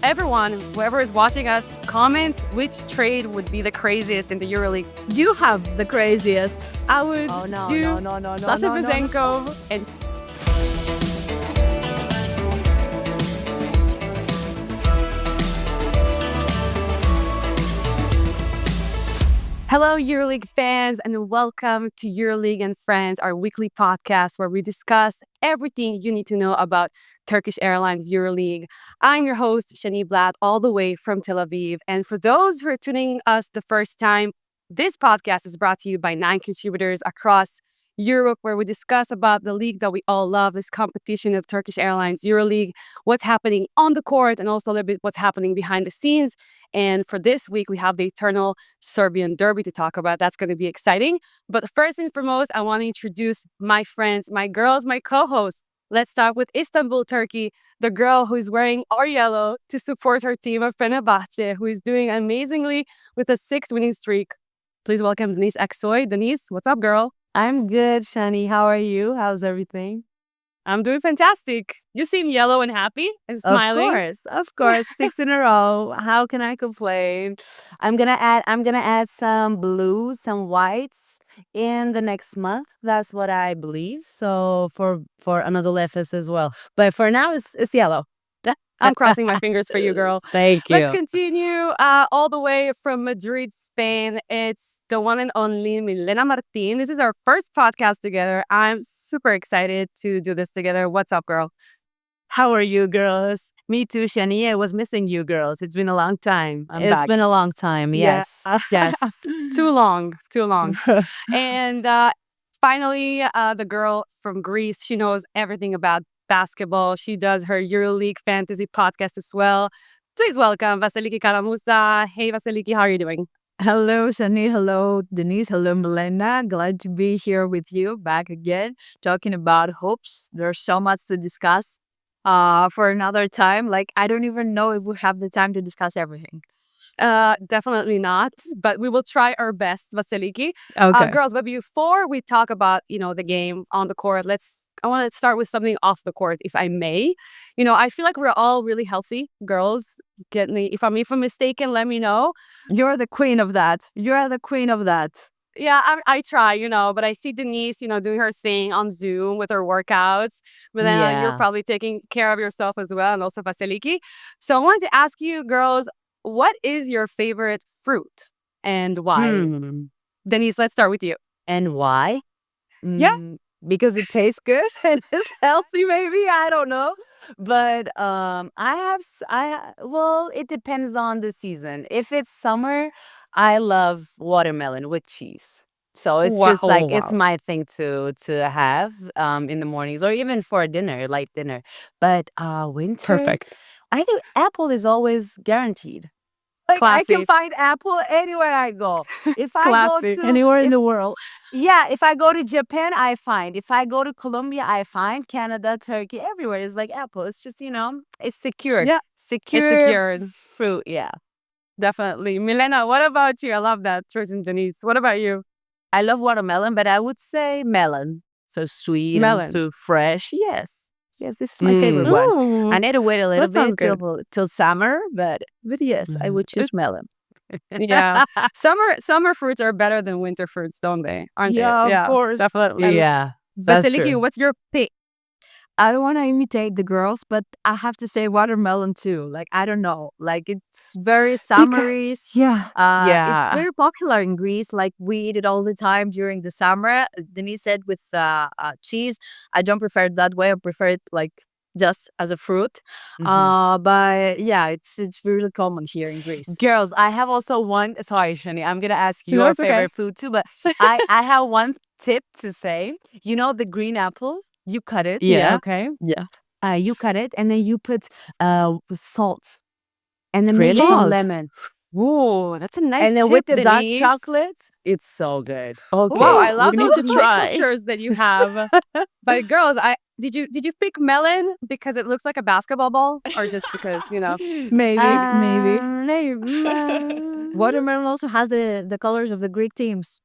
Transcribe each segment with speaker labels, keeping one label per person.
Speaker 1: everyone, whoever is watching us, comment which trade would be the craziest in the EuroLeague.
Speaker 2: You have the craziest.
Speaker 1: I would
Speaker 3: Oh, no,
Speaker 1: do
Speaker 3: no.
Speaker 1: Sasha Vezenko and Hello, EuroLeague fans, and welcome to EuroLeague and Friends, our weekly podcast where we discuss everything you need to know about Turkish Airlines EuroLeague. I'm your host, Shani Blad, all the way from Tel Aviv. And for those who are tuning us the first time, this podcast is brought to you by 9 contributors across Europe, where we discuss about the league that we all love, this competition of Turkish Airlines EuroLeague, what's happening on the court, and also a little bit what's happening behind the scenes. And for this week, we have the eternal Serbian derby to talk about. That's going to be exciting. But first and foremost, I want to introduce my friends, my girls, my co-hosts. Let's start with Istanbul, Turkey, the girl who is wearing our yellow to support her team of Fenerbahçe, who is doing amazingly with a 6 winning streak. Please welcome Denise Aksoy. Denise, what's up, girl?
Speaker 3: I'm good, Shani. How are you? How's everything?
Speaker 1: I'm doing fantastic. You seem yellow and happy and smiling.
Speaker 3: Of course. 6 in a row. How can I complain? I'm gonna add some blues, some whites in the next month. That's what I believe. So for Anadolu Efes as well. But for now, it's yellow.
Speaker 1: I'm crossing my fingers for you, girl.
Speaker 3: Thank you.
Speaker 1: Let's continue all the way from Madrid, Spain. It's the one and only Milena Martin. This is our first podcast together. I'm super excited to do this together. What's up, girl?
Speaker 4: How are you, girls? Me too, Shani. I was missing you, girls. It's been a long time. I'm
Speaker 3: It's
Speaker 4: back.
Speaker 3: been a long time. Yes.
Speaker 1: Yes. Too long. And finally, the girl from Greece, she knows everything about basketball. She does her EuroLeague fantasy podcast as well. Please welcome Vasiliki Karamusa. Hey, Vasiliki, how are you doing?
Speaker 2: Hello, Shani. Hello, Denise. Hello, Milena. Glad to be here with you back again, talking about hopes. There's so much to discuss for another time. Like, I don't even know if we have the time to discuss everything.
Speaker 1: Definitely not, but we will try our best, Vasiliki.
Speaker 2: Okay.
Speaker 1: Girls, but before we talk about, the game on the court, I want to start with something off the court, if I may. I feel like we're all really healthy girls. If I'm mistaken, let me know.
Speaker 2: You're the queen of that. You're the queen of that.
Speaker 1: Yeah, I try, but I see Denise, doing her thing on Zoom with her workouts. But then you're
Speaker 3: Yeah.
Speaker 1: probably taking care of yourself as well, and also Vasiliki. So I wanted to ask you, girls, what is your favorite fruit and why? Denise, let's start with you.
Speaker 3: And why?
Speaker 1: Yeah.
Speaker 3: Because it tastes good and it's healthy, maybe. I don't know. But it depends on the season. If it's summer, I love watermelon with cheese. So it's just like it's
Speaker 1: Wow.
Speaker 3: my thing to have in the mornings or even for dinner, light dinner. But winter,
Speaker 1: Perfect.
Speaker 3: I think apple is always guaranteed. Like I
Speaker 1: Classy.
Speaker 3: can find apple anywhere I go. If I
Speaker 1: Classy.
Speaker 3: go to
Speaker 4: Anywhere in
Speaker 3: if-
Speaker 4: the world.
Speaker 3: yeah, if I go to Japan, I find. If I go to Colombia, I find. Canada, Turkey, everywhere is like apple. It's just, it's secured.
Speaker 1: Yeah,
Speaker 3: Secure
Speaker 1: it's secured.
Speaker 3: fruit, yeah.
Speaker 1: Definitely. Milena, what about you? I love that choice in Denise. What about you?
Speaker 4: I love watermelon, but I would say melon. So sweet
Speaker 1: Melon.
Speaker 4: and so fresh. Yes. Yes, this is my favorite one.
Speaker 1: Ooh,
Speaker 4: I need to wait a little
Speaker 1: that sounds
Speaker 4: bit till summer, but yes, I would choose melon.
Speaker 1: yeah. Summer fruits are better than winter fruits, don't they? Aren't
Speaker 4: Yeah,
Speaker 1: they?
Speaker 4: of course.
Speaker 1: Definitely.
Speaker 3: Yeah, that's
Speaker 1: Vasiliki,
Speaker 3: true.
Speaker 1: what's your pick?
Speaker 2: I don't want to imitate the girls, but I have to say watermelon too. Like, I don't know. Like, it's very summery.
Speaker 4: Yeah.
Speaker 2: It's very popular in Greece. Like, we eat it all the time during the summer. Denise said with cheese. I don't prefer it that way. I prefer it like just as a fruit. But yeah, it's really common here in Greece.
Speaker 3: Girls, I have also one. Sorry, Shani, I'm gonna ask you
Speaker 1: No,
Speaker 3: your
Speaker 1: it's okay.
Speaker 3: favorite food too, but I have one tip to say. You know the green apple? You cut it.
Speaker 4: Yeah.
Speaker 3: Okay.
Speaker 2: Yeah.
Speaker 3: You cut it and then you put salt and then
Speaker 4: Really?
Speaker 3: maybe some
Speaker 2: Salt?
Speaker 3: lemon.
Speaker 1: Ooh, that's a nice
Speaker 3: And then
Speaker 1: tip,
Speaker 3: with the dark
Speaker 1: Denise.
Speaker 3: chocolate, it's so good.
Speaker 4: Okay.
Speaker 1: Wow, I love
Speaker 4: we need
Speaker 1: those
Speaker 4: to try.
Speaker 1: mixtures that you have. But girls, did you pick melon because it looks like a basketball ball, or just because
Speaker 2: Maybe.
Speaker 3: Maybe.
Speaker 2: Watermelon also has the colors of the Greek teams,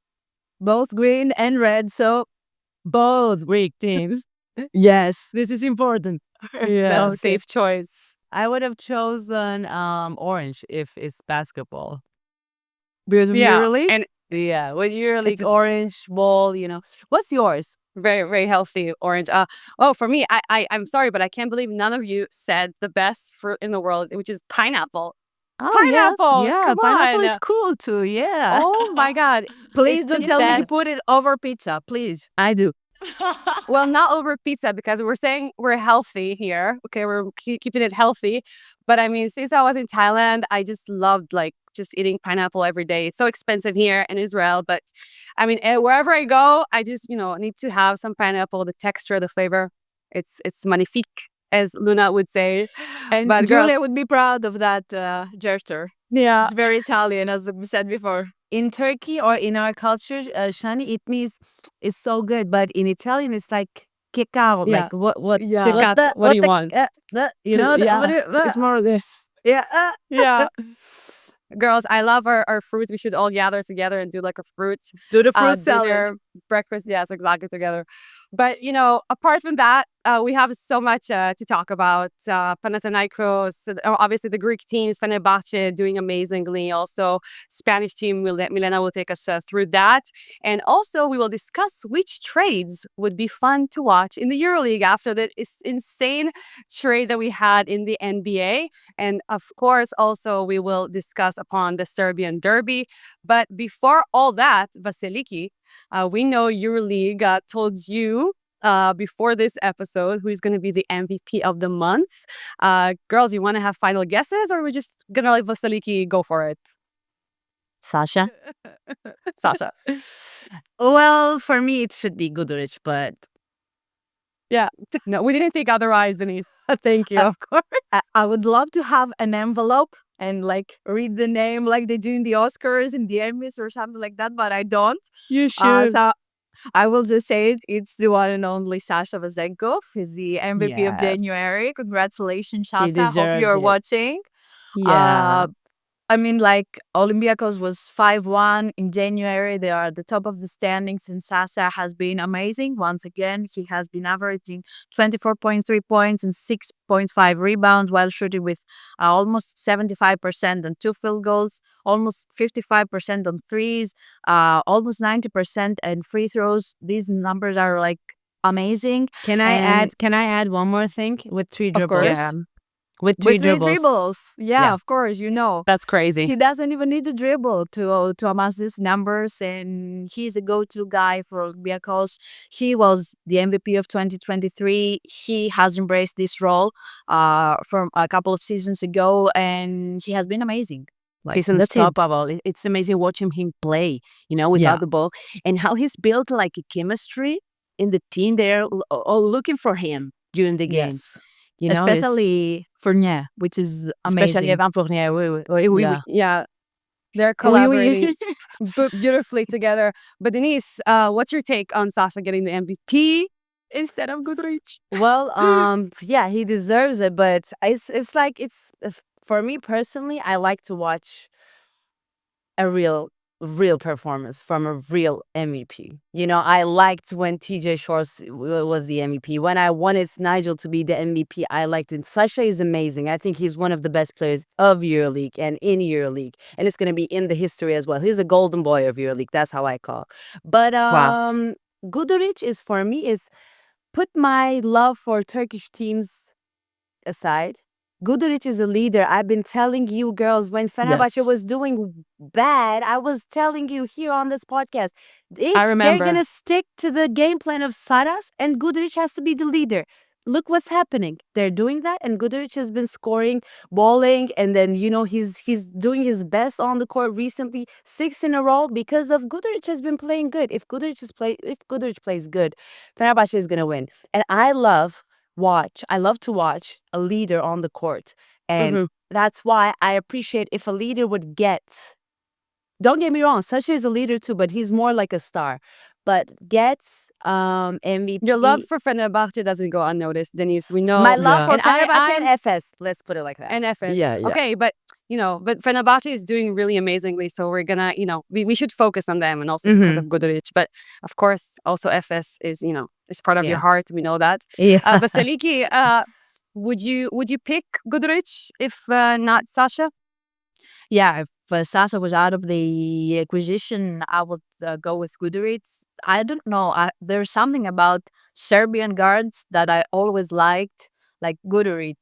Speaker 2: both green and red. So
Speaker 4: Both Greek teams.
Speaker 2: yes.
Speaker 4: This is important.
Speaker 1: That's a safe choice.
Speaker 3: I would have chosen orange if it's basketball.
Speaker 2: Because of
Speaker 1: Yeah,
Speaker 2: EuroLeague?
Speaker 1: and
Speaker 3: Yeah, with EuroLeague
Speaker 2: It's
Speaker 3: orange ball, What's yours?
Speaker 1: very, very healthy orange. For me, I'm sorry, but I can't believe none of you said the best fruit in the world, which is pineapple.
Speaker 3: Oh yeah,
Speaker 1: Pineapple,
Speaker 3: yeah.
Speaker 1: come
Speaker 3: Pineapple is
Speaker 1: on.
Speaker 3: cool too. Yeah,
Speaker 1: Oh my God.
Speaker 2: please
Speaker 1: It's
Speaker 2: don't
Speaker 1: the
Speaker 2: tell me you
Speaker 1: best.
Speaker 2: put it over pizza, please.
Speaker 3: I do.
Speaker 1: Well, not over pizza because we're saying we're healthy here. Okay, we're keeping it healthy. But I mean, since I was in Thailand, I just loved like just eating pineapple every day. It's so expensive here in Israel, but I mean, wherever I go, I just need to have some pineapple. The texture, the flavor, it's magnifique, as Luna would say.
Speaker 2: And
Speaker 1: But girls,
Speaker 2: Julia would be proud of that gesture.
Speaker 1: yeah,
Speaker 2: It's very Italian, as we said before.
Speaker 3: In Turkey or in our culture, Shani, it means it's so good, but in Italian, it's like kick out.
Speaker 1: yeah,
Speaker 3: Like what
Speaker 2: Yeah.
Speaker 1: check out. What do you want?
Speaker 3: what
Speaker 1: It's more of this.
Speaker 3: yeah.
Speaker 1: Yeah. Girls, I love our fruits. We should all gather together and do like a fruit
Speaker 3: Do the fruit salad.
Speaker 1: dinner, breakfast. Yes, exactly together. But apart from that, we have so much to talk about. Panathinaikos, obviously the Greek teams, Fenerbahçe doing amazingly. Also, Spanish team, Milena will take us through that. And also, we will discuss which trades would be fun to watch in the EuroLeague after that insane trade that we had in the NBA. And of course, also, we will discuss upon the Serbian derby. But before all that, Vasiliki, we know EuroLeague told you before this episode who is going to be the MVP of the month. Girls, you want to have final guesses or are we just going to let Vasiliki go for it?
Speaker 3: Sasha.
Speaker 1: Sasha.
Speaker 3: Well, for me, it should be Guduric, but
Speaker 1: Yeah. No, we didn't think otherwise, Denise.
Speaker 3: thank you, of course.
Speaker 2: I would love to have an envelope and like read the name like they do in the Oscars and the Emmys or something like that, but I don't.
Speaker 1: You should.
Speaker 2: So I will just say it. It's the one and only Sasha Vazenkov. He's the MVP of
Speaker 3: Yes.
Speaker 2: January. Congratulations,
Speaker 3: He
Speaker 2: Sasha. Hope
Speaker 3: deserves
Speaker 2: you're
Speaker 3: it.
Speaker 2: watching.
Speaker 3: Yeah.
Speaker 2: I mean, like Olympiacos was 5-1 in January. They are at the top of the standings, and Sasa has been amazing. Once again, he has been averaging 24.3 points and 6.5 rebounds while shooting with almost 75% on 2 field goals, almost 55% on threes, almost 90% and free throws. These numbers are like amazing.
Speaker 3: Can I
Speaker 2: And-
Speaker 3: add one more thing with 3
Speaker 1: Of
Speaker 3: dribbles?
Speaker 1: course.
Speaker 3: Yeah. With three
Speaker 2: With three
Speaker 3: dribbles.
Speaker 2: dribbles. Yeah,
Speaker 3: Yeah.
Speaker 2: of course,
Speaker 1: That's crazy.
Speaker 2: He doesn't even need to dribble to amass these numbers, and he's a go-to guy for Olympiacos. He was the MVP of 2023. He has embraced this role from a couple of seasons ago, and he has been amazing. Like,
Speaker 3: He's
Speaker 2: that's it.
Speaker 3: unstoppable. It's amazing watching him play, without
Speaker 2: Yeah.
Speaker 3: the ball, and how he's built like a chemistry in the team. They're all looking for him during the games.
Speaker 2: Yes.
Speaker 3: It's-
Speaker 2: Especially Fournier, which is
Speaker 3: especially
Speaker 2: amazing.
Speaker 3: Evan Fournier. Oui.
Speaker 2: Yeah.
Speaker 1: Yeah. They're
Speaker 2: Oui, oui.
Speaker 1: collaborating beautifully together. But Denise, what's your take on Sasha getting the MVP instead of Guduric?
Speaker 3: Well, yeah, he deserves it, but it's like for me personally, I like to watch a real performance from a real MVP. I liked when TJ Shorts was the MVP. When I wanted Nigel to be the MVP, I liked it. Sasha is amazing. I think he's one of the best players of EuroLeague and in EuroLeague, and it's going to be in the history as well. He's a golden boy of EuroLeague. That's how I call. But
Speaker 2: Wow.
Speaker 3: Guduric is for me is put my love for Turkish teams aside. Guduric is a leader. I've been telling you girls when Fenerbahçe
Speaker 2: Yes.
Speaker 3: was doing bad, I was telling you here on this podcast. If
Speaker 1: I remember.
Speaker 3: they're going to stick to the game plan of Saras and Guduric has to be the leader. Look what's happening. They're doing that and Guduric has been scoring, balling, and then he's doing his best on the court recently, 6 in a row because of Guduric has been playing good. If Guduric plays good, Fenerbahçe is going to win. And I love to watch a leader on the court. And that's why I appreciate if a leader would get, don't get me wrong, Sasha is a leader too, but he's more like a star. But gets MVP.
Speaker 1: Your love for Fenerbahçe doesn't go unnoticed, Denise. We know.
Speaker 3: My love for
Speaker 1: And
Speaker 3: Fenerbahçe and FS. Let's put it like that.
Speaker 1: and FS.
Speaker 2: Yeah, yeah.
Speaker 1: Okay, but but Fenerbahçe is doing really amazingly, so we're gonna, we should focus on them and also because of Guduric. But of course, also FS is, is part of your
Speaker 2: Yeah.
Speaker 1: heart. We know that.
Speaker 2: Yeah.
Speaker 1: Vasiliki, Would you pick Guduric if not Sasha?
Speaker 2: Yeah, if Sasa was out of the acquisition, I would go with Guduric. I don't know. There's something about Serbian guards that I always liked, like Guduric,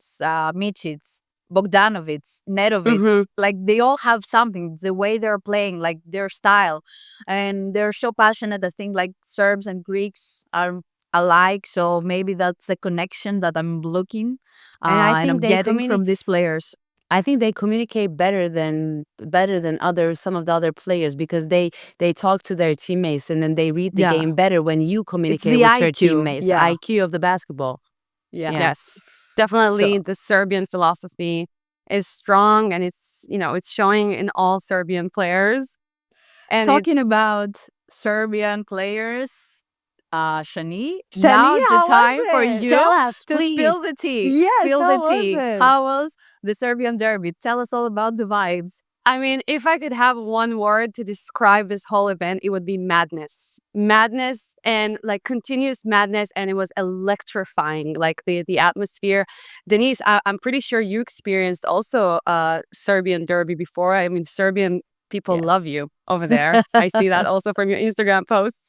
Speaker 2: Micic, Bogdanovic, Nedovic.
Speaker 1: Mhm.
Speaker 2: Like they all have something. The way they're playing, like their style, and they're so passionate. I think like Serbs and Greeks are alike. So maybe that's the connection that I'm looking
Speaker 3: And I
Speaker 2: and
Speaker 3: think
Speaker 2: I'm getting from these players.
Speaker 3: I think they communicate better than some of the other players because they talk to their teammates and then they read the
Speaker 2: Yeah.
Speaker 3: game better when you
Speaker 2: It's
Speaker 3: communicate
Speaker 2: the
Speaker 3: with your
Speaker 2: IQ.
Speaker 3: teammates.
Speaker 2: Yeah.
Speaker 3: IQ of the basketball.
Speaker 2: Yeah.
Speaker 3: Yeah.
Speaker 1: Yes, definitely.
Speaker 2: So
Speaker 1: The Serbian philosophy is strong, and it's showing in all Serbian players. And
Speaker 2: talking
Speaker 1: it's
Speaker 2: about Serbian players, Shani,
Speaker 3: Shani,
Speaker 2: now the
Speaker 3: how was
Speaker 2: time for
Speaker 3: it?
Speaker 2: you
Speaker 3: Tell us,
Speaker 2: to
Speaker 3: please.
Speaker 2: spill the tea.
Speaker 3: Yes,
Speaker 2: Spill
Speaker 3: how
Speaker 2: the
Speaker 3: was
Speaker 2: tea.
Speaker 3: it?
Speaker 2: How was the Serbian derby? Tell us all about the vibes.
Speaker 1: I mean, if I could have one word to describe this whole event, it would be madness. Madness and like continuous madness, and it was electrifying, like the atmosphere. Denise, I'm pretty sure you experienced also Serbian derby before. I mean, Serbian people
Speaker 2: Yeah.
Speaker 1: love you over there. I see that also from your Instagram posts.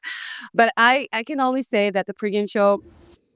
Speaker 1: But I can only say that the pregame show,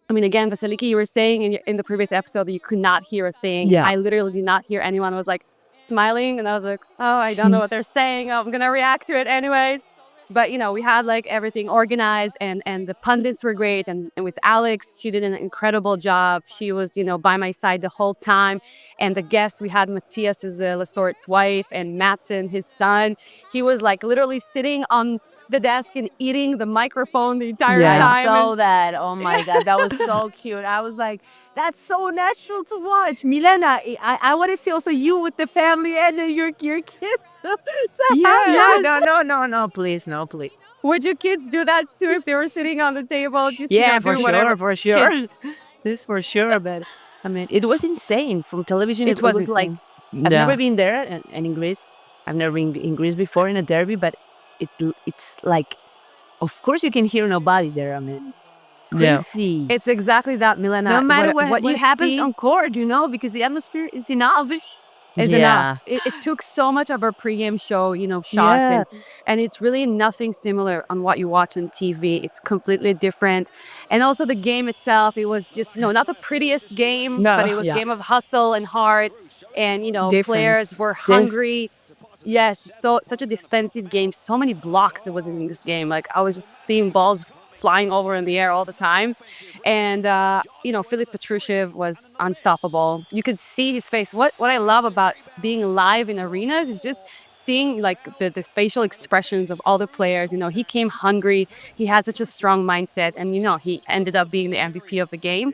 Speaker 1: I mean, again, Vasiliki, you were saying in the previous episode that you could not hear a thing.
Speaker 2: Yeah.
Speaker 1: I literally did not hear anyone. I was like smiling, and I was like, oh, I don't know what they're saying. I'm gonna react to it anyways. But we had like everything organized, and the pundits were great. And with Alex, she did an incredible job. She was by my side the whole time. And the guests, we had Matthias, Lasort's wife, and Matson, his son. He was like literally sitting on the desk and eating the microphone the entire
Speaker 2: Yeah.
Speaker 3: I
Speaker 1: time.
Speaker 3: saw
Speaker 1: and-
Speaker 3: that. Oh my God. That was so cute. I was like, that's so natural to watch. Milena, I want to see also you with the family and your kids.
Speaker 4: No, please, no, please.
Speaker 1: Would your kids do that too if they were sitting on the table? Just
Speaker 4: Yeah,
Speaker 1: do whatever.
Speaker 4: for sure.
Speaker 1: Kids-
Speaker 4: This for sure. But I mean, it was insane from television.
Speaker 1: It
Speaker 4: It
Speaker 1: was
Speaker 4: was like
Speaker 1: insane.
Speaker 4: I've never been there, and in Greece, I've never been in Greece before in a derby. But it's like, of course, you can hear nobody there. I mean,
Speaker 2: Yeah.
Speaker 4: crazy.
Speaker 1: It's exactly that, Milena.
Speaker 4: No matter
Speaker 1: what you
Speaker 4: what happens
Speaker 1: see
Speaker 4: on court, because the atmosphere is enough.
Speaker 1: is
Speaker 3: Yeah.
Speaker 1: enough. It took so much of our pregame show, shots,
Speaker 4: Yeah.
Speaker 1: and it's really nothing similar on what you watch on TV. It's completely different. And also the game itself, it was just not the prettiest game,
Speaker 4: No.
Speaker 1: but it was
Speaker 2: Yeah.
Speaker 1: game of hustle and heart, and players
Speaker 2: Difference.
Speaker 1: were hungry. Yes, so such a defensive game. So many blocks there was in this game. Like I was just seeing balls flying over in the air all the time, and Filip Petrushev was unstoppable. You could see his face. What I love about being live in arenas is just seeing like the facial expressions of all the players. He came hungry. He had such a strong mindset, and he ended up being the MVP of the game.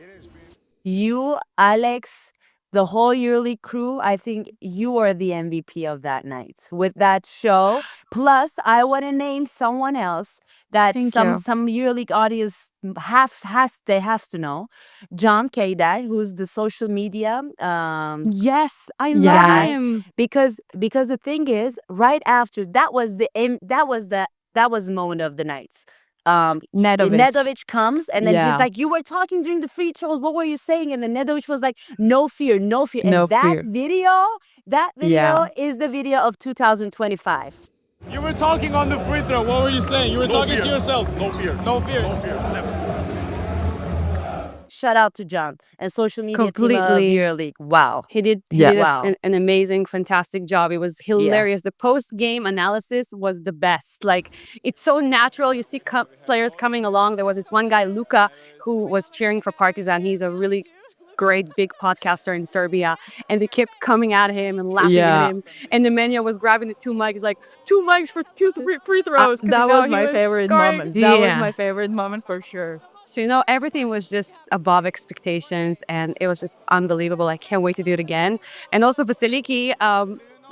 Speaker 3: You, Alex, the whole EuroLeague crew, I think you are the MVP of that night with that show. Plus, I want to name someone else that
Speaker 2: Thank
Speaker 3: some
Speaker 2: you.
Speaker 3: some EuroLeague audience have to know. John Kadar, who's the social media
Speaker 1: Yes, I love
Speaker 3: Yes.
Speaker 1: him.
Speaker 3: because the thing is, right after that was the moment of the night.
Speaker 2: Nedovic.
Speaker 3: Nedovic comes and then
Speaker 2: Yeah.
Speaker 3: he's like, "You were talking during the free throws. What were you saying?" And then Nedovic was like, "No fear, no fear." And
Speaker 2: No
Speaker 3: that
Speaker 2: fear.
Speaker 3: that video
Speaker 2: Yeah.
Speaker 3: is the video of 2025.
Speaker 5: You were talking on the free throw. What were you saying? You were talking to yourself.
Speaker 6: No fear.
Speaker 5: No fear.
Speaker 6: No fear. Never.
Speaker 3: Shout out to John and social media team of
Speaker 1: Completely.
Speaker 3: EuroLeague. Wow.
Speaker 1: He did
Speaker 3: Wow.
Speaker 1: an amazing, fantastic job. It was hilarious. The post-game analysis was the best. Like, it's so natural. You see players coming along. There was this one guy, Luka, who was cheering for Partizan. He's a really great big podcaster in Serbia. And they kept coming at him and laughing
Speaker 2: Yeah.
Speaker 1: at him. And Nemanja was grabbing the 2 mics, like, 2 mics for free throws. 'cause,
Speaker 2: That
Speaker 1: you know,
Speaker 2: was
Speaker 1: he
Speaker 2: my favorite
Speaker 1: scoring.
Speaker 2: moment. That was
Speaker 4: Yeah.
Speaker 2: my favorite moment for sure.
Speaker 1: So, everything was just above expectations, and it was just unbelievable. I can't wait to do it again. And also, Vasiliki,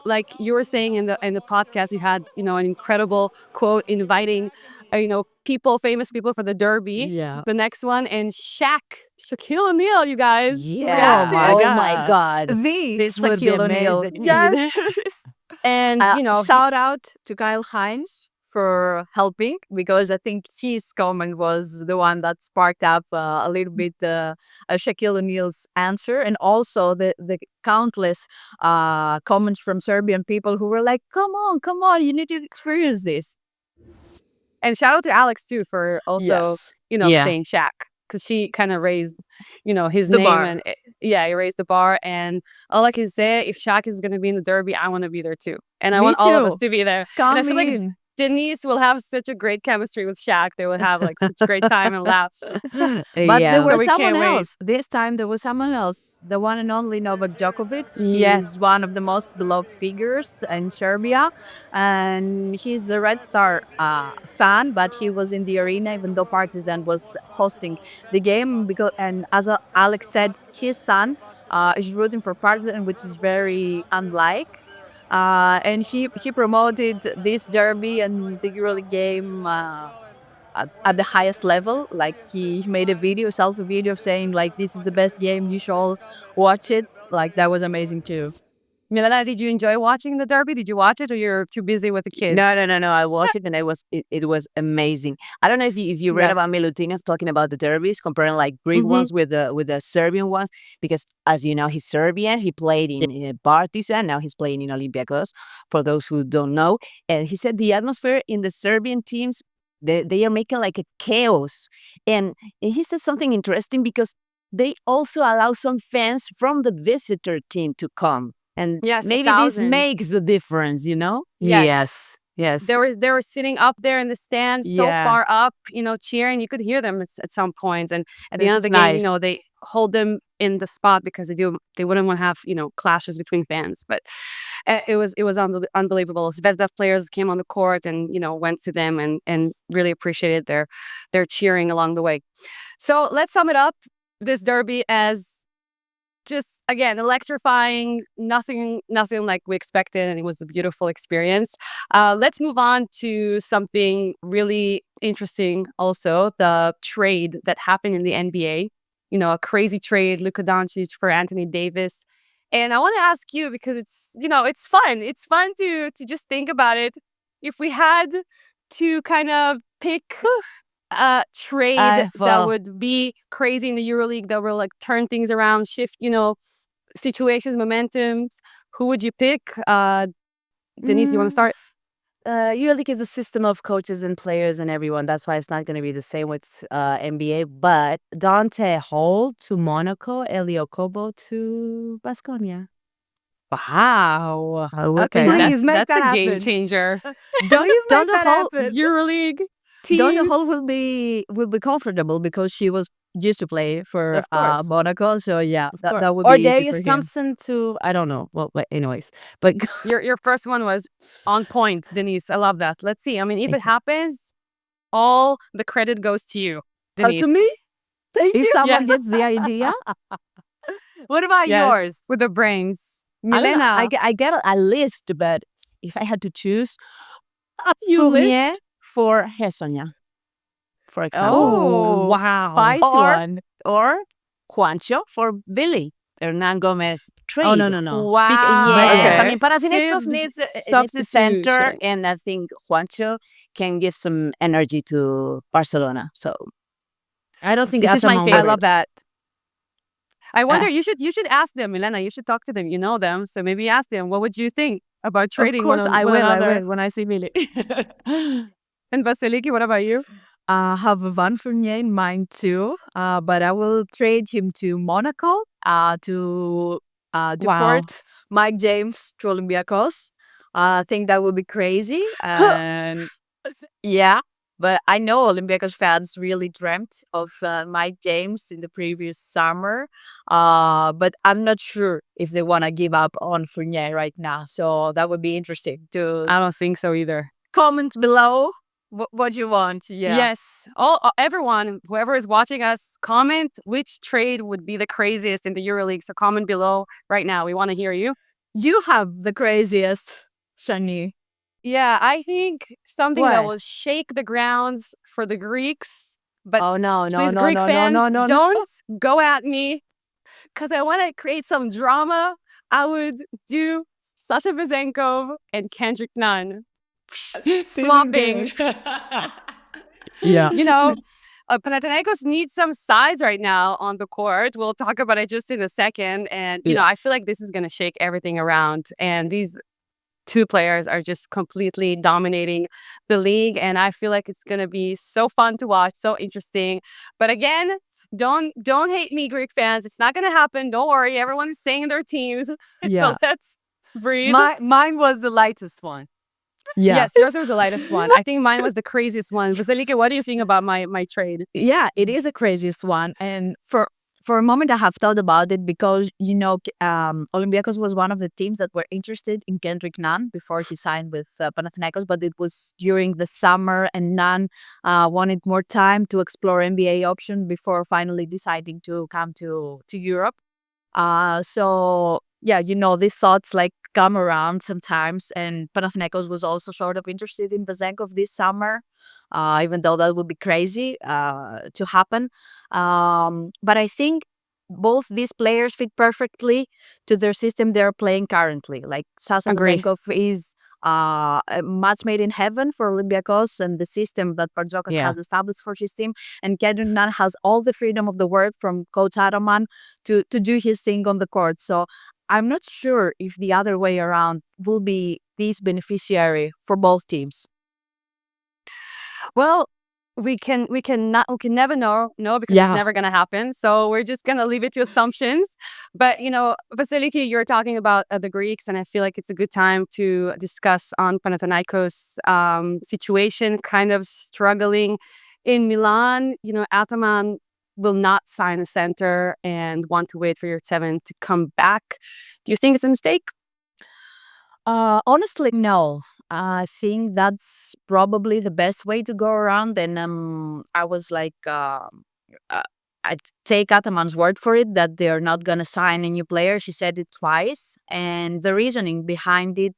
Speaker 1: like you were saying in the podcast, you had, an incredible quote inviting, famous people for the derby.
Speaker 2: Yeah.
Speaker 1: The next one, and Shaquille O'Neal, you guys.
Speaker 3: Yeah.
Speaker 1: reacted.
Speaker 3: Oh my God.
Speaker 2: The
Speaker 4: This would be
Speaker 2: Shaquille O'Neal.
Speaker 4: amazing.
Speaker 1: Yes. And,
Speaker 2: Shout out to Kyle Hines for helping, because I think his comment was the one that sparked up a little bit Shaquille O'Neal's answer, and also the countless comments from Serbian people who were like, come on, you need to experience this.
Speaker 1: And shout out to Alex too for also,
Speaker 2: Yes.
Speaker 4: Yeah.
Speaker 1: saying Shaq, because she kind of raised, his
Speaker 2: The
Speaker 1: name
Speaker 2: bar.
Speaker 1: and he raised the bar. And all I can say, if Shaq is gonna be in the derby, I want to be there too, and I
Speaker 2: Me
Speaker 1: want all of us
Speaker 2: too.
Speaker 1: to be there.
Speaker 2: Come
Speaker 1: And I feel like
Speaker 2: in.
Speaker 1: Denise will have such a great chemistry with Shaq. They will have like such great time and laughs.
Speaker 2: But
Speaker 4: Yeah.
Speaker 2: there
Speaker 1: So
Speaker 2: was
Speaker 1: we
Speaker 2: someone
Speaker 1: can't wait.
Speaker 2: else. This time there was someone else. The one and only Novak Djokovic.
Speaker 1: Yes.
Speaker 2: He's one of the most beloved figures in Serbia. And he's a Red Star fan, but he was in the arena even though Partizan was hosting the game. And as Alex said, his son is rooting for Partizan, which is very unlike. And he promoted this derby and the EuroLeague game at the highest level. Like he made a video, selfie video saying like, this is the best game, you should all watch it. Like that was amazing too.
Speaker 1: Milena, did you enjoy watching the derby? Did you watch it, or you're too busy with the kids?
Speaker 4: No. I watched it and it was amazing. I don't know if you read about Milutinov talking about the derbies, comparing like Greek ones with the Serbian ones, because as you know, he's Serbian. He played in Partizan. Now he's playing in Olympiacos. For those who don't know, and he said the atmosphere in the Serbian teams, they are making like a chaos, and he said something interesting because they also allow some fans from the visitor team to come. And
Speaker 1: Yes,
Speaker 4: maybe this
Speaker 1: 1,000.
Speaker 4: makes the difference,
Speaker 1: Yes.
Speaker 3: Yes.
Speaker 1: They were sitting up there in the stands, so
Speaker 4: Yeah.
Speaker 1: far up, cheering. You could hear them at some points. And at the end of
Speaker 4: This
Speaker 1: the
Speaker 4: is
Speaker 1: game,
Speaker 4: nice.
Speaker 1: they hold them in the spot because they wouldn't want to have clashes between fans. But it was unbelievable. Zvezda players came on the court and went to them and really appreciated their cheering along the way. So let's sum it up, this derby, as just, again, electrifying, nothing like we expected, and it was a beautiful experience. Let's move on to something really interesting also, the trade that happened in the NBA. A crazy trade, Luka Doncic for Anthony Davis. And I want to ask you, because it's fun. It's fun to just think about it. If we had to kind of pick a trade that
Speaker 3: well.
Speaker 1: would be crazy in the EuroLeague, that will like turn things around, shift, situations, momentums, who would you pick? Denise, you want to start?
Speaker 3: EuroLeague is a system of coaches and players and everyone. That's why it's not going to be the same with NBA. But Dante Hall to Monaco, Elio Kobo to Baskonia.
Speaker 1: Wow.
Speaker 2: Okay.
Speaker 3: Please make
Speaker 1: That's
Speaker 3: that
Speaker 1: a game
Speaker 3: happen.
Speaker 1: changer.
Speaker 2: Don't
Speaker 3: Please make
Speaker 2: the
Speaker 3: that
Speaker 2: whole
Speaker 3: happen.
Speaker 1: EuroLeague
Speaker 2: Donna
Speaker 1: teams.
Speaker 2: Hall will be comfortable because she was used to play for
Speaker 3: Of course.
Speaker 2: Monaco. So yeah,
Speaker 3: Or-
Speaker 2: that would
Speaker 3: or
Speaker 2: be easy
Speaker 3: Darius
Speaker 2: for him.
Speaker 3: Thompson to, I don't know. Well, but anyways, but
Speaker 1: Your first one was on point, Denise. I love that. Let's see. I mean, if it happens, all the credit goes to you, Denise.
Speaker 3: to me? Thank
Speaker 2: If
Speaker 3: you.
Speaker 2: someone
Speaker 1: Yes.
Speaker 2: gets the idea,
Speaker 3: What about
Speaker 1: Yes,
Speaker 3: yours?
Speaker 1: with the brains.
Speaker 4: I don't know.
Speaker 1: Milena.
Speaker 4: I get a list, but if I had to choose,
Speaker 3: You
Speaker 4: Fournier
Speaker 3: list?
Speaker 4: for Hessonia, for example,
Speaker 1: Oh,
Speaker 3: wow.
Speaker 2: spicy
Speaker 4: Or-
Speaker 2: one.
Speaker 4: or Juancho for Billy. Hernan Gomez trade.
Speaker 3: Oh, no.
Speaker 1: Wow.
Speaker 4: Yes, I
Speaker 2: Okay.
Speaker 4: mean, Panathinaikos needs a center,
Speaker 1: Substitution.
Speaker 4: and I think Juancho can give some energy to Barcelona. So
Speaker 3: I don't think
Speaker 4: This
Speaker 3: that's
Speaker 4: is my
Speaker 3: among
Speaker 1: I
Speaker 4: favorite.
Speaker 1: love that. I wonder, you should ask them, Milena. You should talk to them. You know them. So maybe ask them, what would you think about trading
Speaker 3: Of course,
Speaker 1: one
Speaker 3: I
Speaker 1: one
Speaker 3: will. I
Speaker 1: another?
Speaker 3: will when I see Billy.
Speaker 1: And Vasiliki, what about you?
Speaker 2: I have Van Fournier in mind too, but I will trade him to Monaco to
Speaker 3: Wow.
Speaker 2: port Mike James to Olympiacos. I think that would be crazy. And yeah, but I know Olympiacos fans really dreamt of Mike James in the previous summer. But I'm not sure if they want to give up on Fournier right now. So that would be interesting to
Speaker 1: I don't think so either.
Speaker 2: comment below what you want. Yeah.
Speaker 1: Yes. Everyone, whoever is watching us, comment which trade would be the craziest in the EuroLeague. So comment below right now. We want to hear you.
Speaker 2: You have the craziest, Shani.
Speaker 1: Yeah, I think something that
Speaker 3: What?
Speaker 1: will shake the grounds for the Greeks. But
Speaker 3: Oh, no.
Speaker 1: please, Greek fans, don't go at me, because I want to create some drama. I would do Sasha Vezenkov and Kendrick Nunn swapping.
Speaker 2: Yeah.
Speaker 1: You know, Panathinaikos needs some size right now on the court. We'll talk about it just in a second. And, you know, I feel like this is going to shake everything around. And these two players are just completely dominating the league. And I feel like it's going to be so fun to watch, so interesting. But again, don't hate me, Greek fans. It's not going to happen. Don't worry. Everyone is staying in their teams.
Speaker 3: Yeah.
Speaker 1: So let's breathe.
Speaker 3: Mine was the lightest one.
Speaker 2: Yeah.
Speaker 1: Yes, yours was the lightest one. I think mine was the craziest one. Vasilike, what do you think about my trade?
Speaker 2: Yeah, it is the craziest one. And for a moment, I have thought about it because, Olympiacos was one of the teams that were interested in Kendrick Nunn before he signed with Panathinaikos, but it was during the summer and Nunn wanted more time to explore NBA option before finally deciding to come to Europe. So yeah, these thoughts like come around sometimes, and Panathinaikos was also sort of interested in Vezenkov this summer, even though that would be crazy to happen. But I think both these players fit perfectly to their system they're playing currently. Like Sasa
Speaker 1: Agree.
Speaker 2: Vezenkov is a match made in heaven for Olympiacos and the system that Partzokas has established for his team. And Kendrick Nunn has all the freedom of the world from Coach Ataman to do his thing on the court. So I'm not sure if the other way around will be this beneficiary for both teams.
Speaker 1: Well, we can never know because it's never gonna happen. So we're just gonna leave it to assumptions. But Vasiliki, you're talking about the Greeks, and I feel like it's a good time to discuss on Panathinaikos situation, kind of struggling in Milan. Ataman will not sign a center and want to wait for your seven to come back. Do you think it's a mistake?
Speaker 2: Honestly, no. I think that's probably the best way to go around. And I was like, I take Ataman's word for it that they're not gonna sign a new player. She said it twice, and the reasoning behind it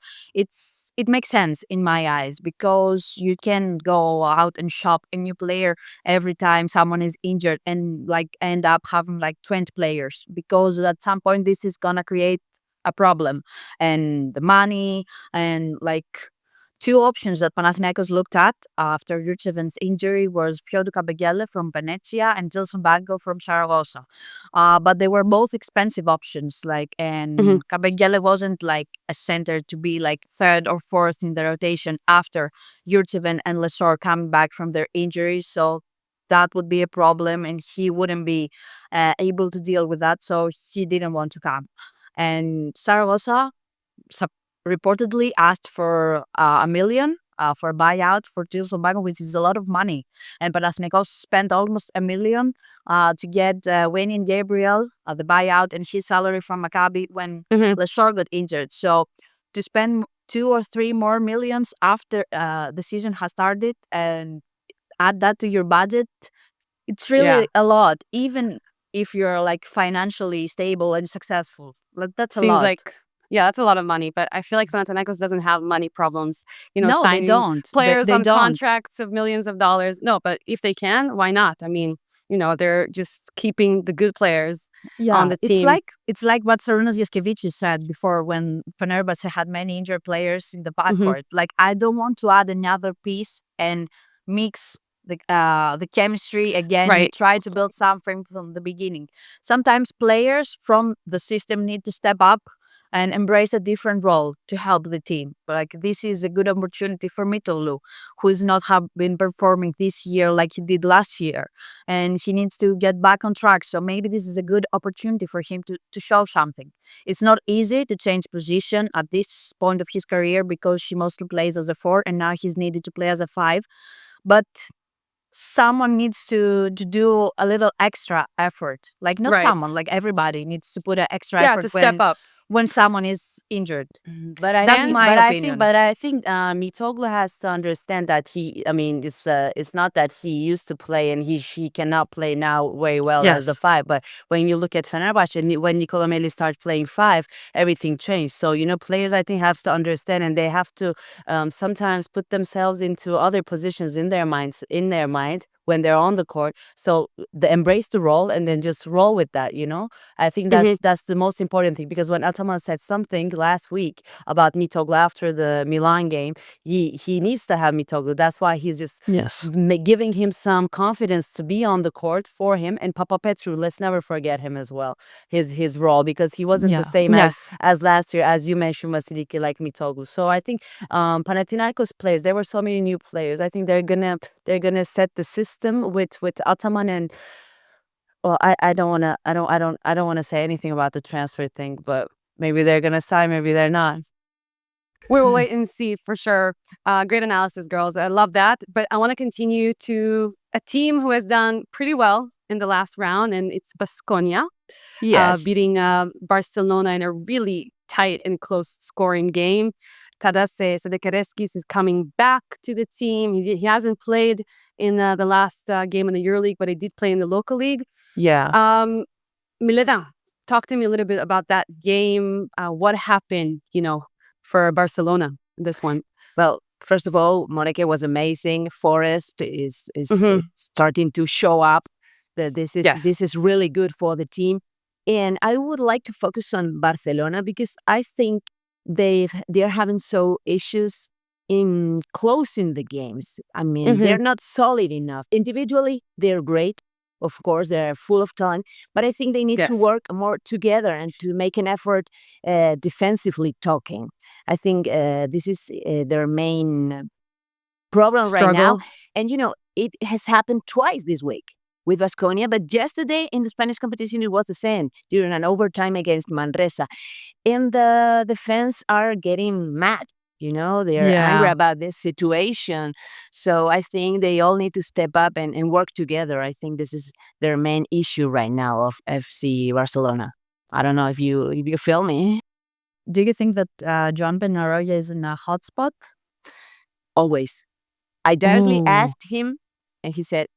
Speaker 2: makes sense in my eyes because you can go out and shop a new player every time someone is injured and like end up having like 20 players because at some point this is gonna create a problem, and the money and like two options that Panathinaikos looked at after Jurčević's injury was Fyodor Kabagele from Venezia and Gilson Bango from Saragossa. But they were both expensive options. And Kabagele wasn't like a center to be like third or fourth in the rotation after Jurčević and Lesor come back from their injuries. So that would be a problem, and he wouldn't be able to deal with that. So he didn't want to come. And Saragossa reportedly asked for $1 million for a buyout for Gilson Bango, which is a lot of money. And Panathinaikos spent almost $1 million to get Wayne and Gabriel, the buyout, and his salary from Maccabi when Lesor got injured. So to spend 2 or 3 more millions after the season has started and add that to your budget, it's really a lot, even if you're like financially stable and successful. Like that's a
Speaker 1: Seems
Speaker 2: lot.
Speaker 1: like that's a lot of money, but I feel like Panathinaikos doesn't have money problems.
Speaker 2: No, they
Speaker 1: signing
Speaker 2: don't.
Speaker 1: players
Speaker 2: They
Speaker 1: on
Speaker 2: don't.
Speaker 1: contracts of millions of dollars. No, but if they can, why not? I mean, they're just keeping the good players on the team.
Speaker 2: It's like what Sarunas Jaskevicius said before when Fenerbahçe had many injured players in the backcourt. Like, I don't want to add another piece and mix the chemistry again and try to build something from the beginning. Sometimes players from the system need to step up and embrace a different role to help the team. Like, this is a good opportunity for Mitolu, who is not have been performing this year like he did last year, and he needs to get back on track. So maybe this is a good opportunity for him to show something. It's not easy to change position at this point of his career because he mostly plays as a 4 and now he's needed to play as a 5. But someone needs to do a little extra effort. Like, not someone, like everybody needs to put an extra effort
Speaker 1: to step up
Speaker 2: when someone is injured.
Speaker 3: But I
Speaker 2: That's
Speaker 3: think,
Speaker 2: my opinion.
Speaker 3: I think Mitoglu has to understand that it's not that he used to play and he cannot play now very well as a 5. But when you look at Fenerbahçe, when Nikola Melli started playing 5, everything changed. So players I think have to understand, and they have to sometimes put themselves into other positions in their mind when they're on the court. So embrace the role and then just roll with that, I think that's the most important thing, because when Ataman said something last week about Mitoglu after the Milan game, he needs to have Mitoglu. That's why he's just
Speaker 4: Yes.
Speaker 3: giving him some confidence to be on the court for him. And Papa Petru, let's never forget him as well, his role, because he wasn't the same as last year, as you mentioned, Vasiliki, like Mitoglu. So I think Panathinaikos players, there were so many new players. I think they're gonna set the system with Ataman. And well, I don't wanna say anything about the transfer thing, but maybe they're gonna sign, maybe they're not.
Speaker 1: We will wait and see for sure. Great analysis, girls. I love that. But I want to continue to a team who has done pretty well in the last round, and it's Baskonia.
Speaker 4: Yes.
Speaker 1: Beating Barcelona in a really tight and close scoring game. Tadase Sedekereskis is coming back to the team. He hasn't played in the last game in the EuroLeague, but he did play in the local league.
Speaker 4: Yeah.
Speaker 1: Milena, talk to me a little bit about that game. What happened, for Barcelona, this one?
Speaker 4: Well, first of all, Moneke was amazing. Forrest is starting to show up. That this is really good for the team. And I would like to focus on Barcelona, because I think they're having so issues in closing the games. I mean, they're not solid enough. Individually, they're great. Of course, they're full of talent, but I think they need to work more together and to make an effort defensively talking. I think this is their main problem right now. And, it has happened twice this week with Baskonia, but yesterday in the Spanish competition, it was the same during an overtime against Manresa. And the fans are getting mad. They're angry about this situation. So I think they all need to step up and work together. I think this is their main issue right now of FC Barcelona. I don't know if you feel me.
Speaker 2: Do you think that John Benaroya is in a hot spot?
Speaker 4: Always. I directly asked him, and he said,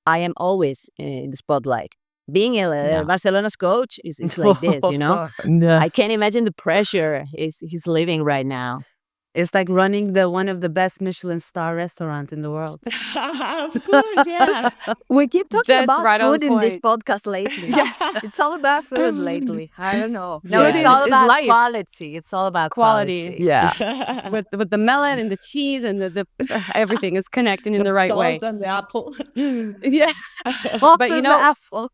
Speaker 4: I am always in the spotlight. Being a Barcelona's coach is like this, I can't imagine the pressure he's living right now.
Speaker 3: It's like running one of the best Michelin star restaurant in the world.
Speaker 4: Of course, yeah.
Speaker 2: We keep talking
Speaker 1: That's
Speaker 2: about
Speaker 1: right on
Speaker 2: food in this
Speaker 1: point.
Speaker 2: podcast lately. Yes, it's all about food lately. I don't know.
Speaker 3: No,
Speaker 1: Food
Speaker 3: it's all
Speaker 1: is
Speaker 3: about
Speaker 1: life.
Speaker 3: quality. It's all about quality.
Speaker 2: Yeah.
Speaker 1: with the melon and the cheese and the everything is connecting in the right way.
Speaker 4: Salt and the apple.
Speaker 1: Yeah.
Speaker 3: But
Speaker 1: But
Speaker 3: the apple.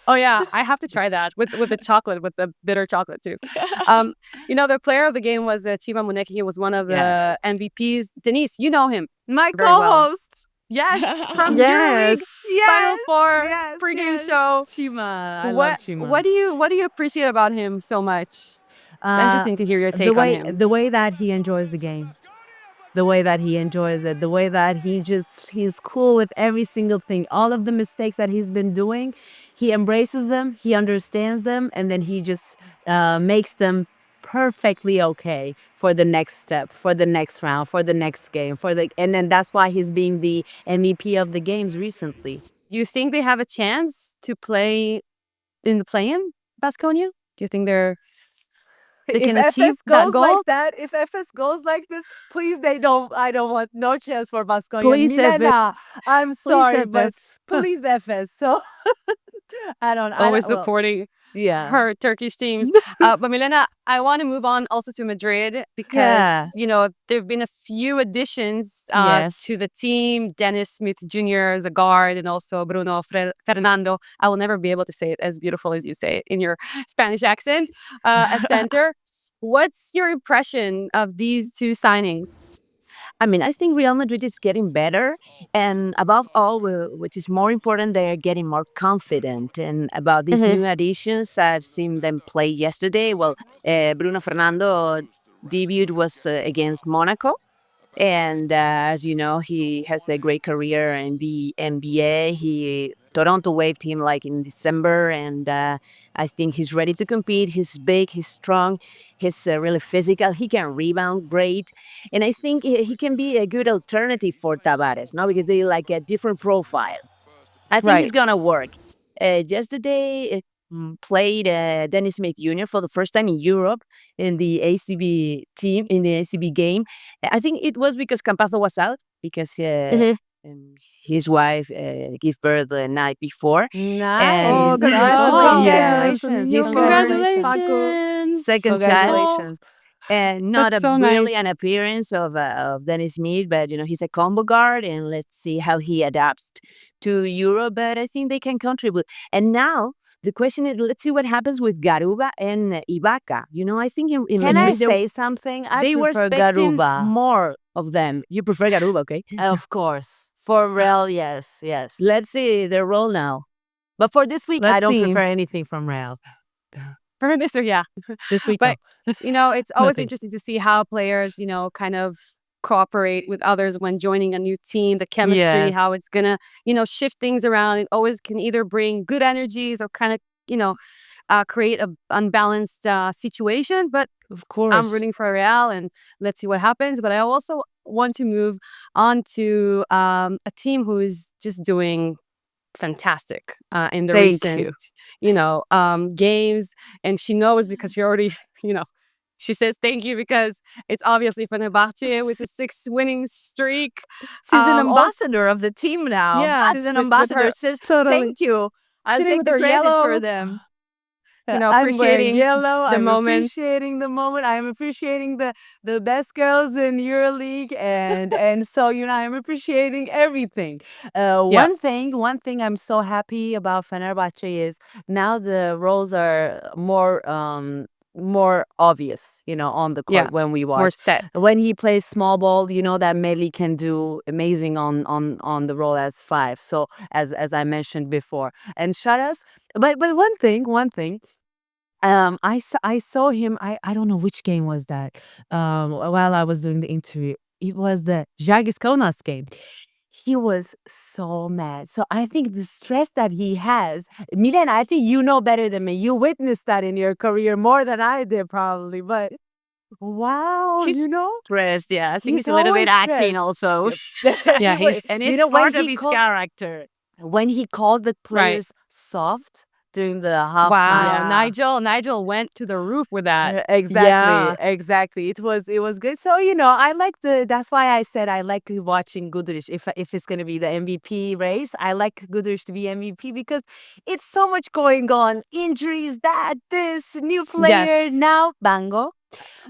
Speaker 1: Oh yeah, I have to try that with the chocolate, with the bitter chocolate too. The player of the game was Chiba Muneki. He was one of the MVPs. Denise, you know him.
Speaker 3: My
Speaker 1: Very well.
Speaker 3: co-host. Yes, from EuroLeague.
Speaker 1: Final Four pregame show.
Speaker 3: Chima. I love Chima.
Speaker 1: What do you appreciate about him so much? It's interesting to hear your take on him.
Speaker 3: The way that he enjoys the game. The way that he enjoys it, the way that he's cool with every single thing. All of the mistakes that he's been doing, he embraces them, he understands them, and then he just makes them perfectly okay for the next step, for the next round, for the next game, and then that's why he's being the MVP of the games recently.
Speaker 1: Do you think they have a chance to play in the play-in, Baskonia? Do you think they can achieve that goal?
Speaker 3: Like that, if FS goes like this, please, I don't want no chance for Baskonia.
Speaker 1: Please,
Speaker 3: Milena, I'm sorry,
Speaker 1: FS.
Speaker 3: but please, FS. So
Speaker 1: Always supporting her Turkish teams. But Milena, I want to move on also to Madrid because, there have been a few additions to the team. Dennis Smith Jr. as a guard and also Bruno Fernando. I will never be able to say it as beautiful as you say it in your Spanish accent, a center. What's your impression of these two signings?
Speaker 4: I mean, I think Real Madrid is getting better. And above all, which is more important, they're getting more confident. And about these new additions, I've seen them play yesterday. Well, Bruno Fernando debut was against Monaco. And as you know, he has a great career in the NBA. Toronto waived him like in December, and I think he's ready to compete. He's big, he's strong, he's really physical. He can rebound great, and I think he can be a good alternative for Tavares, no? Because they like a different profile. I think he's gonna work. Yesterday played Dennis Smith Jr. for the first time in Europe in the ACB team, in the ACB game. I think it was because Campazzo was out, because his wife gave birth the night before.
Speaker 3: Nice.
Speaker 2: Oh,
Speaker 4: And
Speaker 2: congratulations.
Speaker 3: Congratulations.
Speaker 2: New
Speaker 1: Congratulations.
Speaker 4: second child.
Speaker 3: Congratulations.
Speaker 4: And not
Speaker 1: That's
Speaker 4: a
Speaker 1: so
Speaker 4: brilliant
Speaker 1: nice.
Speaker 4: appearance of Dennis Smith, but he's a combo guard, and let's see how he adapts to Euro. But I think they can contribute. And now the question is, let's see what happens with Garuba and Ibaka. I think in
Speaker 3: Can I
Speaker 4: Madrid
Speaker 3: say something? I
Speaker 4: they were
Speaker 3: prefer
Speaker 4: expecting
Speaker 3: Garuba.
Speaker 4: more of them. You prefer Garuba, okay?
Speaker 3: Of course. For real, yes.
Speaker 4: Let's see their role now.
Speaker 3: But for this week, I
Speaker 1: Let's
Speaker 3: don't
Speaker 1: see.
Speaker 3: prefer anything from Real.
Speaker 1: For this, yeah.
Speaker 3: This week,
Speaker 1: But it's always
Speaker 3: Nothing.
Speaker 1: interesting to see how players, kind of cooperate with others when joining a new team, the chemistry,
Speaker 3: Yes.
Speaker 1: how it's gonna, shift things around. It always can either bring good energies or kind of, create a unbalanced situation. But
Speaker 3: Of course.
Speaker 1: I'm rooting for Real, and let's see what happens. But I also want to move on to a team who is just doing fantastic in the
Speaker 3: Thank
Speaker 1: recent,
Speaker 3: you.
Speaker 1: games. And she knows because she already, she says thank you because it's obviously Fenerbahçe with a 6 winning streak.
Speaker 2: She's an
Speaker 1: Also,
Speaker 2: ambassador of the team now.
Speaker 1: yeah,
Speaker 2: She's an
Speaker 1: with
Speaker 2: ambassador.
Speaker 1: her
Speaker 2: Says,
Speaker 3: Totally.
Speaker 2: thank you. I'll
Speaker 1: sitting
Speaker 2: take
Speaker 1: with
Speaker 2: the
Speaker 1: her
Speaker 2: credits for
Speaker 1: yellow,
Speaker 2: them.
Speaker 3: I'm wearing
Speaker 1: appreciating
Speaker 3: yellow.
Speaker 1: the
Speaker 3: I'm
Speaker 1: moment.
Speaker 3: appreciating the moment. I'm appreciating the best girls in EuroLeague, and so I'm appreciating everything.
Speaker 1: Yeah.
Speaker 3: One thing I'm so happy about Fenerbahce is now the roles are more obvious, on the court
Speaker 1: Yeah,
Speaker 3: when we
Speaker 1: more
Speaker 3: watch.
Speaker 1: set.
Speaker 3: When he plays small ball, that Meli can do amazing on the role as 5. So as I mentioned before, and Sharas. But one thing. I saw him. I don't know which game was that. While I was doing the interview, it was the Žalgiris Kaunas game. He was so mad. So I think the stress that he has, Milen, I think you know better than me. You witnessed that in your career more than I did, probably. But wow,
Speaker 4: He's stressed. Yeah, I think
Speaker 3: he's
Speaker 4: he's a little bit
Speaker 3: always
Speaker 4: acting
Speaker 3: stressed.
Speaker 4: also.
Speaker 1: Yeah, he's
Speaker 4: And
Speaker 3: You
Speaker 4: it's
Speaker 3: know,
Speaker 4: part of his character.
Speaker 3: when he called the
Speaker 1: right.
Speaker 3: players soft during the
Speaker 1: Wow,
Speaker 3: halftime.
Speaker 2: Yeah.
Speaker 1: Nigel went to the roof with that.
Speaker 3: Exactly, exactly. It was good. So I like That's why I said I like watching Goodrich. If it's gonna be the MVP race, I like Goodrich to be MVP because it's so much going on. Injuries, this new player
Speaker 1: Yes,
Speaker 3: now, Bango.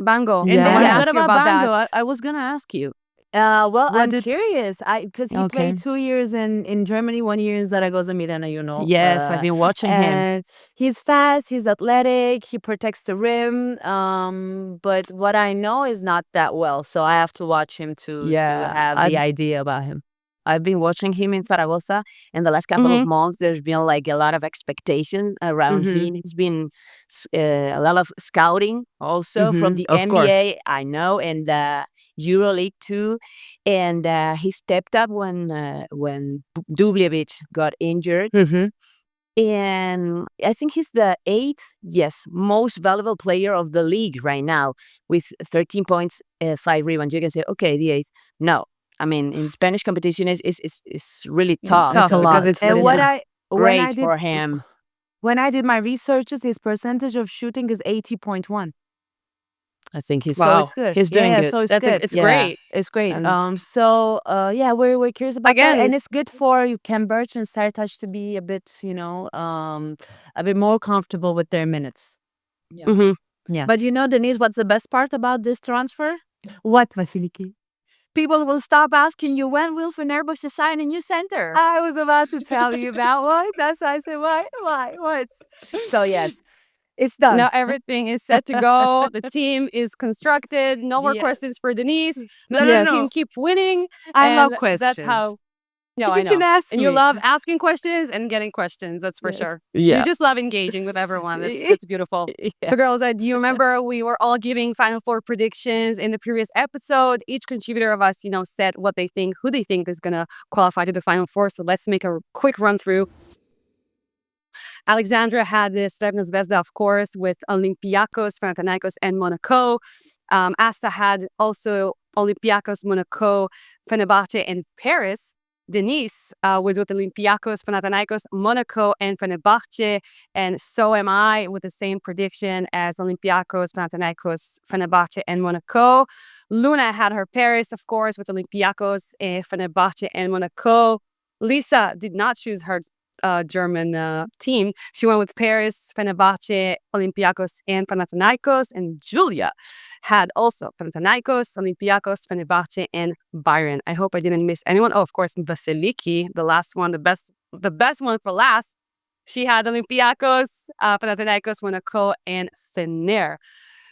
Speaker 1: Bango.
Speaker 4: And
Speaker 1: I want to
Speaker 4: Denise,
Speaker 3: Yes.
Speaker 4: what
Speaker 1: ask you
Speaker 4: about
Speaker 1: about
Speaker 4: Bango?
Speaker 1: that.
Speaker 4: I was gonna ask you.
Speaker 3: Well,
Speaker 4: What
Speaker 3: I'm
Speaker 4: did?
Speaker 3: curious. Because he
Speaker 4: Okay.
Speaker 3: played 2 years in Germany, 1 year in Zaragoza, Milena.
Speaker 4: Yes, I've been watching him.
Speaker 3: And he's fast. He's athletic. He protects the rim. But what I know is not that well. So I have to watch him to
Speaker 4: Yeah,
Speaker 3: have the idea about him.
Speaker 4: I've been watching him in Zaragoza. In the last couple of months, there's been like a lot of expectation around him. It's been a lot of scouting also from the
Speaker 3: Of course.
Speaker 4: NBA, I know, and EuroLeague too. And he stepped up when Dubljevic got injured. And I think he's the 8th, most valuable player of the league right now with 13 points, 5 rebounds. You can say, okay, the 8th. No, I mean, in Spanish competition is really tough.
Speaker 2: It's a
Speaker 1: Tough
Speaker 2: lot.
Speaker 1: because it's
Speaker 3: And
Speaker 4: But
Speaker 3: what
Speaker 4: this is
Speaker 3: I when
Speaker 4: great
Speaker 3: I did
Speaker 4: for him.
Speaker 3: when I did my researches, his percentage of shooting is 80.1.
Speaker 4: I think he's
Speaker 3: So
Speaker 1: Wow.
Speaker 3: it's good.
Speaker 4: he's doing good.
Speaker 3: So it's
Speaker 1: That's
Speaker 3: good.
Speaker 1: it's
Speaker 4: Yeah.
Speaker 1: great.
Speaker 3: It's great.
Speaker 4: And
Speaker 3: So yeah, we're curious about that,
Speaker 1: Again,
Speaker 3: and it's good for Ken Birch and Sertac to be a bit, a bit more comfortable with their minutes.
Speaker 1: mhm.
Speaker 3: Yeah.
Speaker 2: But Denise, what's the best part about this transfer?
Speaker 3: What, Vasiliki?
Speaker 2: People will stop asking you, when will Fenerbahce sign a new center?
Speaker 3: I was about to tell you that one. That's why I said, why, what? So yes, it's done.
Speaker 1: Now everything is set to go. The team is constructed. No more
Speaker 3: Yes.
Speaker 1: questions for Denise.
Speaker 3: No,
Speaker 1: Let
Speaker 3: no,
Speaker 1: the
Speaker 3: no.
Speaker 1: team keep winning.
Speaker 3: I love
Speaker 1: And
Speaker 3: questions.
Speaker 1: that's how. No,
Speaker 3: You
Speaker 1: I know.
Speaker 3: can ask
Speaker 1: And you
Speaker 3: me.
Speaker 1: love asking questions and getting questions. That's for
Speaker 3: Yes.
Speaker 1: sure.
Speaker 2: Yeah.
Speaker 1: You just love engaging with everyone. That's beautiful.
Speaker 3: Yeah.
Speaker 1: So, girls, do you remember we were all giving Final Four predictions in the previous episode? Each contributor of us, said what they think, who they think is going to qualify to the Final Four. So let's make a quick run through. Alexandra had the Srevna Zvezda, of course, with Olympiacos, Panathinaikos, and Monaco. Asta had also Olympiacos, Monaco, Fenerbahce, and Paris. Denise was with Olympiacos, Panathinaikos, Monaco, and Fenerbahce. And so am I with the same prediction as Olympiacos, Panathinaikos, Fenerbahce, and Monaco. Luna had her Paris, of course, with Olympiacos, Fenerbahce, and Monaco. Lisa did not choose her German team. She went with Paris, Fenerbahçe, Olympiacos, and Panathinaikos. And Julia had also Panathinaikos, Olympiacos, Fenerbahçe, and Bayern. I hope I didn't miss anyone. Oh, of course, Vasiliki, the last one, the best one for last. She had Olympiacos, Panathinaikos, Monaco, and Fener.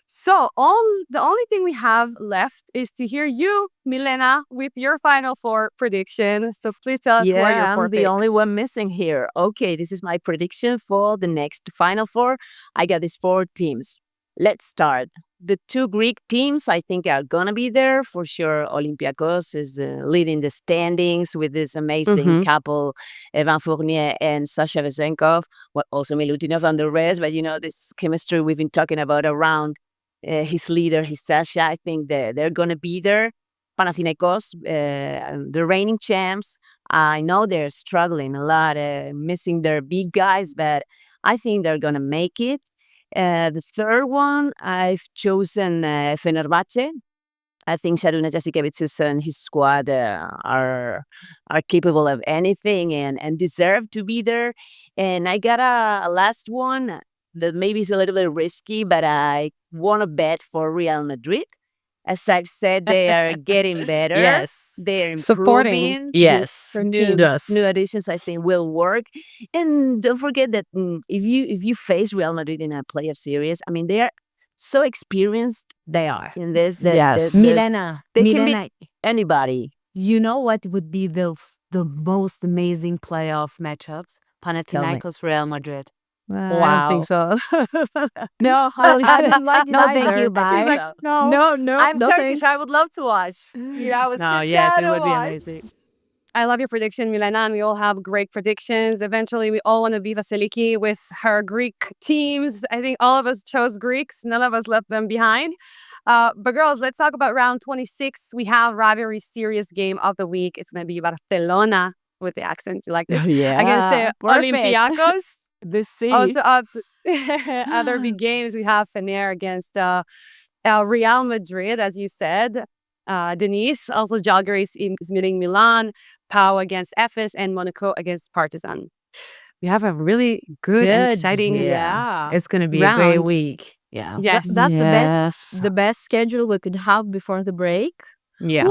Speaker 1: So the only thing we have left is to hear you, Milena, with your Final Four prediction. So please tell us who are your four
Speaker 4: I'm the
Speaker 1: picks.
Speaker 4: only one missing here. Okay, this is my prediction for the next Final Four. I got these 4 teams. Let's start. The 2 Greek teams, I think, are gonna be there for sure. Olympiacos is leading the standings with this amazing couple, Evan Fournier and Sasha Vesenkov. Well, also Milutinov and the rest, but this chemistry we've been talking about around his leader, his Sasha. I think they're gonna be there. Panathinaikos, the reigning champs. I know they're struggling a lot, missing their big guys, but I think they're gonna make it. The third one, I've chosen Fenerbahçe. I think Šarūnas Jasikevičius and his squad are capable of anything and deserve to be there. And I got a last one that maybe is a little bit risky, but I want to bet for Real Madrid. As I've said, they are getting better.
Speaker 3: Yes.
Speaker 4: They're improving.
Speaker 1: Supporting.
Speaker 3: Yes.
Speaker 4: New additions, I think, will work. And don't forget that if you face Real Madrid in a playoff series, I mean, they are so experienced. They are in this.
Speaker 3: Milena,
Speaker 4: They can
Speaker 3: Milena,
Speaker 4: beat anybody.
Speaker 3: you know what would be the most amazing playoff matchups? Panathinaikos, Real Madrid.
Speaker 1: I don't think so.
Speaker 2: No, I didn't like it
Speaker 3: No,
Speaker 2: either.
Speaker 3: thank you, bye.
Speaker 1: She's like, no.
Speaker 2: No,
Speaker 3: I'm
Speaker 2: no
Speaker 3: Turkish.
Speaker 2: thanks.
Speaker 3: I would love to watch. I would
Speaker 4: No,
Speaker 3: sit
Speaker 4: yes,
Speaker 3: down
Speaker 4: it
Speaker 3: and
Speaker 4: would be
Speaker 3: watch.
Speaker 4: amazing.
Speaker 1: I love your prediction, Milena, and we all have great predictions. Eventually, we all want to be Vasiliki with her Greek teams. I think all of us chose Greeks. None of us left them behind. But girls, let's talk about round 26. We have rivalry serious game of the week. It's going to be Barcelona with the accent. You like this?
Speaker 4: Yeah,
Speaker 1: Against the
Speaker 4: perfect.
Speaker 1: Olympiacos.
Speaker 4: This sea.
Speaker 1: Also, other big games, we have Fener against Real Madrid, as you said. Denise, also Žalgiris is meeting Milan, Pau against Efes, and Monaco against Partizan. We have a really good and exciting
Speaker 2: Yeah.
Speaker 3: It's going to be a great
Speaker 1: round.
Speaker 3: week. Yeah.
Speaker 1: Yes.
Speaker 2: That's
Speaker 4: Yes.
Speaker 2: the best schedule we could have before the break.
Speaker 3: Yeah.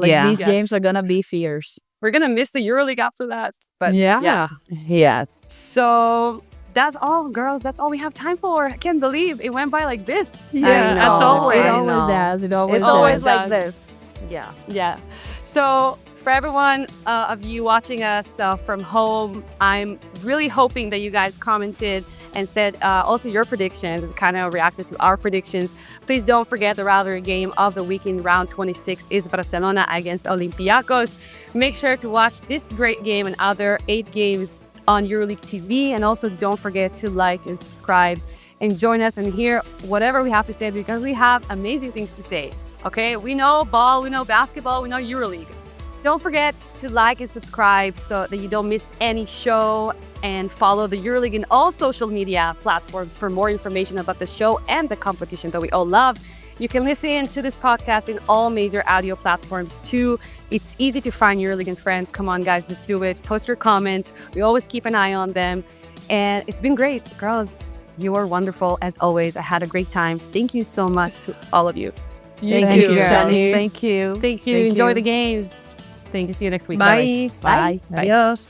Speaker 3: Yeah.
Speaker 2: These
Speaker 1: Yes.
Speaker 2: games are gonna be fierce.
Speaker 1: We're going to miss the EuroLeague after that. But
Speaker 2: Yeah.
Speaker 3: Yeah.
Speaker 1: So that's all, girls. That's all we have time for. I can't believe it went by like this.
Speaker 3: Yeah,
Speaker 2: know.
Speaker 3: as always.
Speaker 2: It
Speaker 3: I
Speaker 2: always
Speaker 3: know.
Speaker 2: does. It always
Speaker 3: It's
Speaker 2: does.
Speaker 3: always
Speaker 1: does.
Speaker 3: like this. Yeah.
Speaker 1: Yeah. So for everyone of you watching us from home, I'm really hoping that you guys commented and said also your predictions and kind of reacted to our predictions. Please don't forget the rivalry game of the weekend, round 26 is Barcelona against Olympiacos. Make sure to watch this great game and other 8 games on EuroLeague TV. And also don't forget to like and subscribe and join us and hear whatever we have to say, because we have amazing things to say. Okay, we know ball, we know basketball, we know EuroLeague. Don't forget to like and subscribe so that you don't miss any show, and follow the EuroLeague in all social media platforms for more information about the show and the competition that we all love. You can listen to this podcast in all major audio platforms too. It's easy to find EuroLeague and Friends. Come on, guys, just do it. Post your comments. We always keep an eye on them. And it's been great. Girls, you are wonderful as always. I had a great time. Thank you so much to all of you.
Speaker 3: Thank
Speaker 2: too,
Speaker 3: you, girls.
Speaker 2: Shani.
Speaker 3: Thank you.
Speaker 1: Thank you.
Speaker 3: Thank
Speaker 1: Enjoy
Speaker 3: you.
Speaker 1: the games. Thank you. See you next week.
Speaker 2: Bye.
Speaker 4: Bye. Adios.